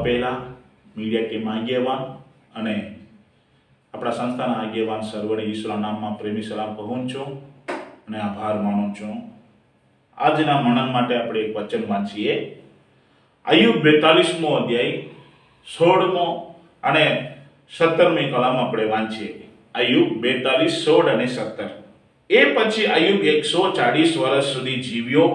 પહેલાં media team આગેવાન અને આપણા સંસ્થાના આગેવાન સર્વને ઈશ્વરના નામમાં પ્રેમી સલામ કહું છું અને આભાર માનું છું. આજના મનન માટે આપણે એક વચન વાંચીએ. અય્યુબ 42મો અધ્યાય 16મો અને 17મી કલમ આપણે વાંચીએ. અય્યુબ 42, 16 અને 17. એ પછી અય્યુબ 140 વર્ષ સુધી જીવ્યો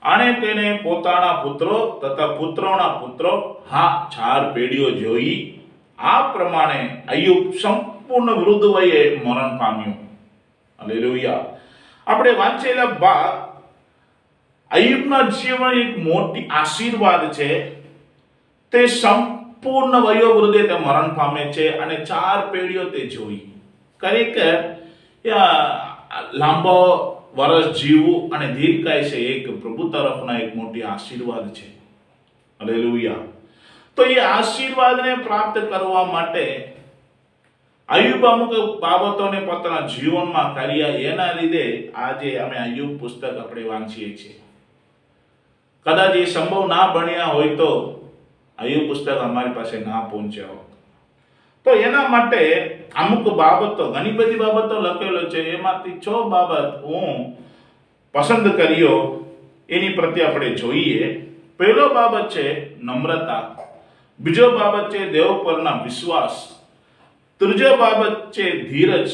અને તેને પોતાના પુત્રો તથા પુત્રોના પુત્રો 4 પેઢીઓ જોઈ. આ પ્રમાણે અય્યુબ સંપૂર્ણ વૃદ્ધ વયે મરણ પામ્યો. હાલેલુયા. આપણે વાંચેલા ભાગ અય્યુબના જીવન એક મોટી આશીર્વાદ છે. તે સંપૂર્ણ વયોવૃદ્ધે તે મરણ પામે છે અને 4 પેઢીઓ તે જોઈ. ખરેખર લાંબો વર્ષ જીવવું અને દીર્ઘાય છે એક પ્રભુ તરફના એક મોટી આશીર્વાદ છે. હાલેલુયા. તો એ આશીર્વાદને પ્રાપ્ત કરવા માટે અય્યુબ અમુક બાબતોને પોતાના જીવનમાં કર્યા. એના લીધે આજે અમે અય્યુબ પુસ્તક આપણે વાંચીએ છીએ. કદાચ એ સંભવ ના બન્યા હોય તો અય્યુબ પુસ્તક અમારી પાસે ના પહોંચ્યા હોત. તો એના માટે અમુક બાબતો, ઘણી બધી બાબતો લખેલો છે, એમાંથી 6 બાબત હું પસંદ કર્યો, એની પ્રત્યે આપણે જોઈએ. પહેલો બાબત છે નમ્રતા, બીજો બાબત છે દેવ પરના વિશ્વાસ, ત્રીજો બાબત છે ધીરજ,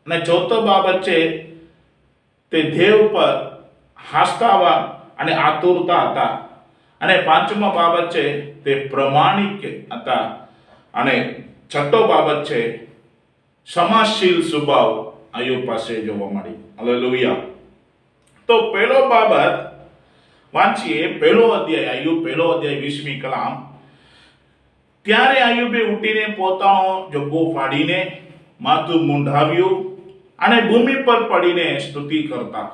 અને ચોથો બાબત છે તે દેવ પર આસ્થા અને આતુરતા હતા, અને 5મો બાબત છે તે પ્રમાણિક હતા, અને છઠ્ઠો બાબત છે સમાશીલ સ્વભાવ અય્યુબ પાસે જોવા મળી. હાલેલુયા. તો પહેલો બાબત વાંચીએ. પહેલો અધ્યાય અય્યુબ, પહેલો અધ્યાય 20મી કલમ. ત્યારે અય્યુબે ઉઠીને પોતાનો જબ્બો ફાડીને માથું મુંડાવ્યું અને ભૂમિ પર પડીને સ્તુતિ કરતા.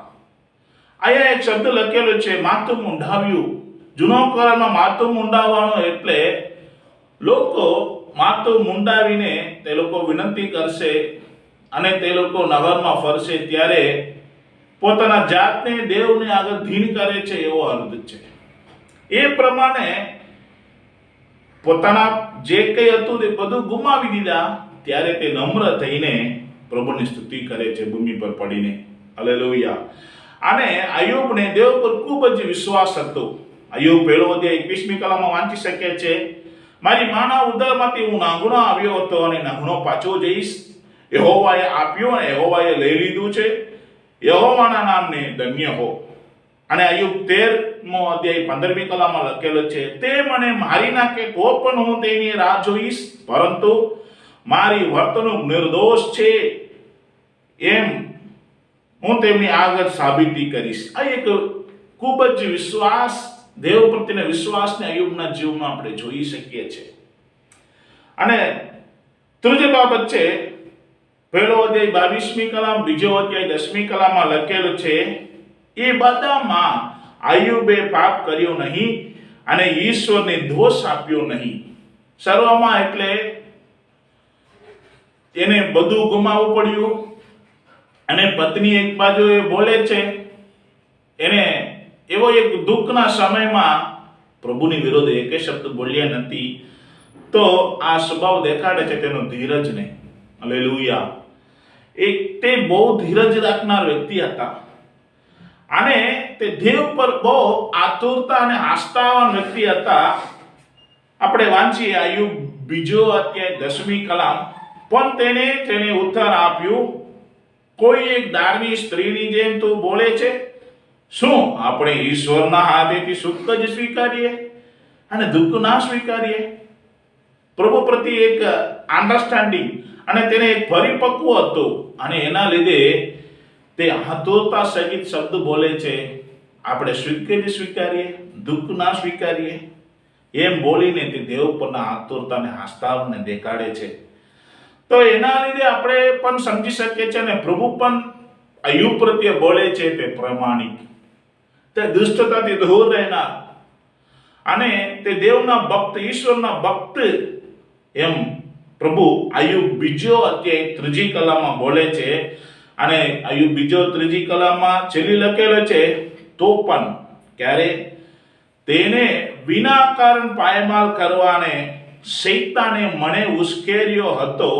અહીંયા એક શબ્દ લખેલો છે માથું મુંડાવ્યું. જૂનો કરારમાં માથું મુંડાવવાનું એટલે લોકો માથું મુંડાવીને તે લોકો વિનંતી કરશે અને તે લોકો નગરમાં ફરશે ત્યારે પોતાના જાતને દેવને આગળ ધીન કરે છે, એવો અર્થ છે. એ પ્રમાણે પોતાના જે કંઈ હતું તે બધું ગુમાવી દીધા ત્યારે તે નમ્ર થઈને પ્રભુની સ્તુતિ કરે છે ભૂમિ પર પડીને. હાલેલુયા. અને અય્યુબને દેવ પર ખૂબ જ વિશ્વાસ હતો. અય્યુબ પહેલો અધ્યાય 21મી કલમમાં વાંચી શકે છે. મારી માના ઉદરમાંથી હું નાગણો આવ્યો હતો અને નાગણો પાછો જઈશ. યહોવાએ આપ્યું અને યહોવાએ લઈ લીધું છે. યહોવાના નામને ધન્ય હો. અને અય્યુબ 13મો અધ્યાય 15મી કલમમાં લખેલો છે, તે મને મારી નાખે તો પણ હું તેની રાહ જોઈશ, પરંતુ મારી વર્તણૂક નિર્દોષ છે એમ હું તેમની આગળ સાબિતી કરીશ. આ એક ખૂબ જ વિશ્વાસ, દેવ પ્રત્યેના વિશ્વાસને અય્યુબના જીવનમાં આપણે જોઈ શકીએ છીએ. અને ત્રીજી બાબત છે પહેલો અધ્યાય 22મી કલમ, બીજો અધ્યાય 10મી કલમમાં લખેલું છે, એ બધામાં અય્યુબે પાપ કર્યો નહીં અને ઈશ્વરને દોષ આપ્યો નહીં. સર્વમાં એટલે એને બધું ગુમાવવું પડ્યું. અને પત્ની એક બાજુ એ બોલે છે, એને એવો એક દુઃખના સમયમાં પ્રભુની વિરુદ્ધ એકે શબ્દ બોલ્યા નથી. તો આ સ્વભાવ દેખાડે છે તેનો ધીરજને. હાલેલુયા. તે બહુ ધીરજ રાખનાર વ્યક્તિ હતા અને તે દેવ પર બહુ આતુરતા અને આસ્થાવાન વ્યક્તિ હતા. આપણે વાંચીએ અય્યુબ બીજો અધ્યાય 10મી કલમ. પણ તેને ઉત્તર આપ્યું, કોઈ એક દાનવી સ્ત્રીની જેમ તું બોલે છે? શું આપણે ઈશ્વરના હાથેથી સુખ જ સ્વીકારીએ અને દુઃખ ના સ્વીકારીએ? પ્રભુ પ્રત્યે એક અન્ડરસ્ટેન્ડિંગ અને તેને એક પરિપક્વ હતો અને એના લીધે તે આતુરતા સહિત શબ્દ બોલે છે, આપણે સ્વીકારીએ, દુઃખ ના સ્વીકારીએ, એમ બોલીને તે દેવ પરના આતુરતાને આસ્થાને દેખાડે છે. તો એના લીધે આપણે પણ સમજી શકીએ છીએ અને પ્રભુ પણ અય્યુબ પ્રત્યે બોલે છે તે પ્રમાણિક, તે દુષ્ટતાથી દૂર રહેનાર અને તે દેવના ભક્ત, ઈશ્વરના ભક્ત એમ પ્રભુ અય્યુબ બીજો અધ્યાય 3જી કલમમાં બોલે છે. અને અય્યુબ બીજો 3જી કલમમાં છેલ્લી લખેલો છે, તો પણ ક્યારે તેને વિનાકારણ પાયમાલ કરવાને શૈતાને મને ઉશ્કેર્યો હતો,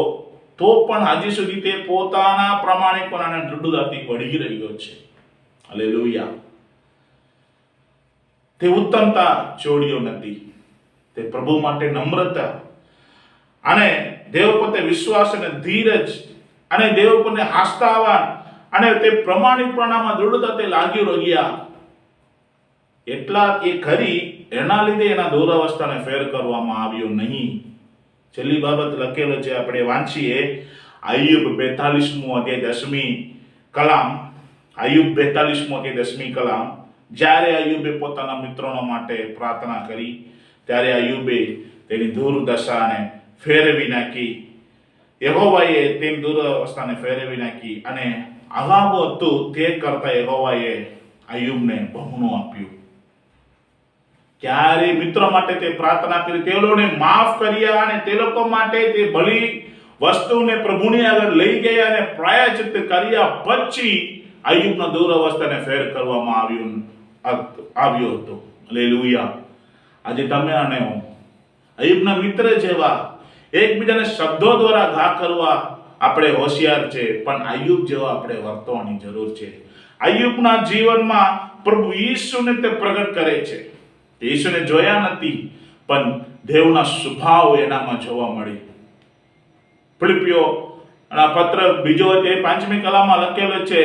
તો પણ હજી સુધી તે પોતાના પ્રામાણિકપણાને દૃઢતાથી વળી રહ્યો છે. હાલેલુયા. તે ઉત્તમતા છોડ્યો નથી. તે પ્રભુ માટે નમ્રતા અને દેવ પ્રત્યે વિશ્વાસ અને ધીરજ અને દેવ પ્રત્યે આસ્થાવાન અને તે પ્રામાણિકપણામાં દૃઢતાથી લાગી રહ્યા. એટલા એ ખરી, એના લીધે એના દુરાવસ્થાને ફેર કરવામાં આવ્યો નહીં. છેલ્લી બાબત લખેલો છે, આપણે વાંચીએ આયુબ 42મો અધ્યાય 10મી કલામ. આયુબ 42મો અધ્યાય 10મી કલામ. જ્યારે આયુબે પોતાના મિત્રોનો માટે પ્રાર્થના કરી, ત્યારે આયુબે તેની દુર્દશાને ફેરવી નાખી. યહોવાએ તેની દુરાવસ્થાને ફેરવી નાખી અને આગાવું હતું તે કરતા યહોવાએ આયુબને બમણું આપ્યું. ક્યારે મિત્રો માટે તે પ્રાર્થના કરી, તે લોકોને માફ કર્યા અને તે લોકો માટે તે ભલી વસ્તુને પ્રભુની આગળ લઈ ગયા અને પ્રાયશ્ચિત કર્યા પછી આયુબના દુરાવસ્થાને ફેર કરવામાં આવ્યો હતો. હાલેલુયા. આજે તમે અને હું આયુબના મિત્ર જેવા એકબીજાને શબ્દો દ્વારા ઘા કરવા આપણે હોશિયાર છે, પણ આયુબ જેવા આપણે વર્તવાની જરૂર છે. આયુબના જીવનમાં પ્રભુ ઈસુને તે પ્રગટ કરે છે. ઈસુને જોયા નથી, પણ દેવના સ્વભાવ એનામાં જોવા મળી. ફિલિપિયો ના પત્ર 2 અધ્યાય 5મી કલામાં લખેલો છે,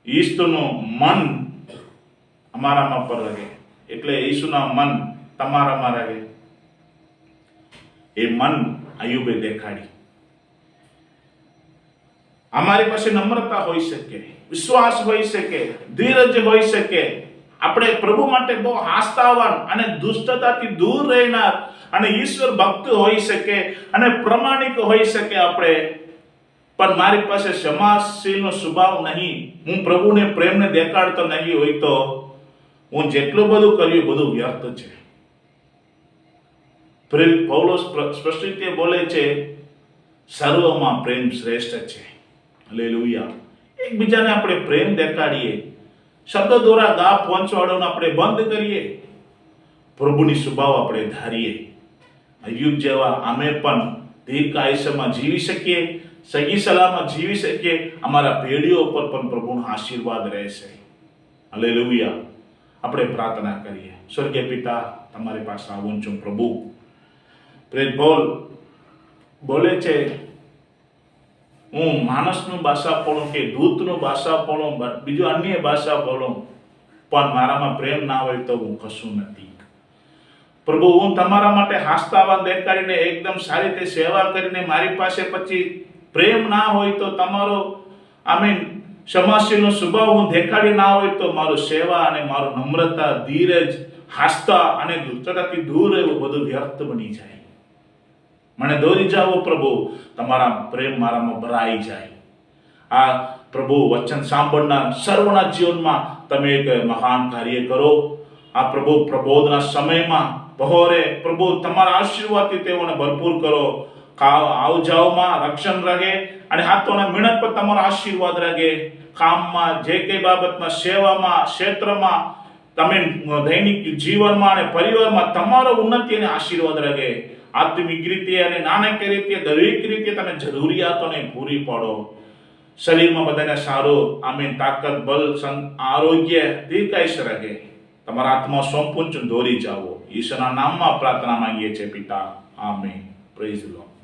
ઈસુનું મન અમારામાં પર રહે. એટલે ઈસુના મન તમારામાં રહે. એ મન આયુબે દેખાડી. અમારી પાસે નમ્રતા હોઈ શકે, વિશ્વાસ હોઈ શકે, ધીરજ હોઈ શકે. આપણે પ્રભુ માટે બહુ આસ્થાવાન અને દુષ્ટતાથી દૂર રહેનાર અને ઈશ્વર ભક્ત હોઈ શકે અને પ્રમાણિક હોઈ શકે આપણે, પણ મારી પાસે ક્ષમાશીલનો સ્વભાવ નહીં, હું પ્રભુને પ્રેમને દેખાડતો નહીં હોય તો હું જેટલું બધું કર્યું બધું વ્યર્થ છે. પૌલોસ સ્પષ્ટ રીતે બોલે છે, સર્વમાં પ્રેમ શ્રેષ્ઠ છે. હાલેલુયા. એકબીજાને આપણે પ્રેમ દેખાડીએ, શબ્દ દ્વારા ગા પહોંચવાડોને આપણે બંધ કરીએ, પ્રભુની સ્વભાવ આપણે ધારીએ. આયુબ જેવા અમે પણ દીર્ઘ આયુષ્યમાં જીવી શકીએ, સહી સલામત જીવી શકીએ. અમારા પેઢીઓ પર પણ પ્રભુનો આશીર્વાદ રહેશે. હાલેલુયા. આપણે પ્રાર્થના કરીએ. સ્વર્ગીય પિતા, તમારી પાસે આવું છું પ્રભુ. પ્રેઝ પોલ બોલે છે, હું માણસનું ભાષા બોલું કે દૂતનું ભાષા બોલું, બીજું અન્ય ભાષા બોલું, પણ મારામાં પ્રેમ ના હોય તો હું કશું નથી. પ્રભુ, હું તમારા માટે આસ્થાવાન દેખાડીને એકદમ સારી રીતે સેવા કરીને મારી પાસે પછી પ્રેમ ના હોય તો તમારો ક્ષમાશીલનો સ્વભાવ હું દેખાડી ના હોય તો મારો સેવા અને મારો નમ્રતા, ધીરજ, આસ્થા અને દુષ્ટતાથી દૂર રહેવું બધું વ્યર્થ બની જાય. મને દોરી જાઓ પ્રભુ, તમારા પ્રેમ મારામાં ભરાઈ જાય. આ પ્રભુ વચન સાંભળનાર સર્વના જીવનમાં તમે એક મહાન કાર્ય કરો. આ પ્રભુ પ્રબોધના સમયમાં બહોરે પ્રભુ તમારા આશીર્વાદથી તેઓને ભરપૂર કરો. આવ જાવમાં રક્ષણ રહે અને હાથોના મહેનત પર તમારો આશીર્વાદ રહે. કામમાં, જે કઈ બાબતમાં, સેવામાં, ક્ષેત્રમાં, તમે દૈનિક જીવનમાં અને પરિવારમાં તમારો ઉન્નતિ અને આશીર્વાદ રહે. આત્મિક રીતે અને નાણાકીય રીતે દરેક રીતે તમે જરૂરિયાતોને પૂરી પાડો. શરીરમાં બધાને સારો તાકાત, બલ, આરોગ્ય, દીર્ઘાયુષ્ય રહે. તમારા આત્મા સંપૂર્ણ દોરી જાઓ. ઈશ્વરના નામમાં પ્રાર્થના માંગીએ છીએ પિતા. આમેન. Praise the lord.